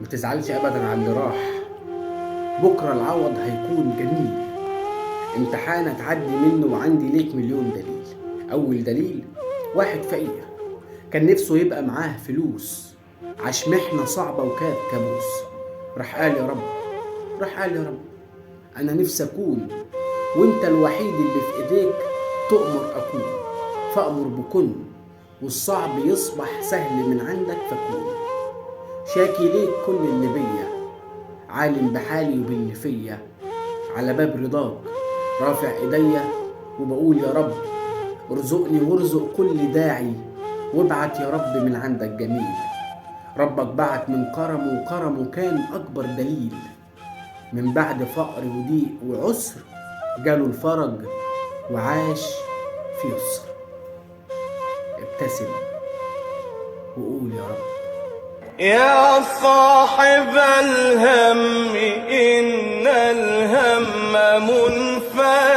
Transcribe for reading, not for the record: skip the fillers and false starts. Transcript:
ما تزعلش ابدا على اللي راح، بكره العوض هيكون جميل. امتحان هتعدي منه وعندي ليك مليون دليل. اول دليل، واحد فقير كان نفسه يبقى معاه فلوس، عاش محنة صعبة وكاد كابوس. راح قال يا رب، راح قال يا رب انا نفسي اكون وانت الوحيد اللي في ايديك تؤمر اكون، فأمر بكن والصعب يصبح سهل من عندك فكون. شاكي ليك كل اللي بيا، عالم بحالي وباللي فيا، على باب رضاك رافع ايديا وبقول يا رب ارزقني وارزق كل داعي، وابعت يا رب من عندك جميل. ربك بعت من كرمه وكرمه كان اكبر دليل، من بعد فقر وضيق وعسر جاله الفرج وعاش في يسر. ابتسم وقول يا رب. يا صاحب الهم إن الهم منفرد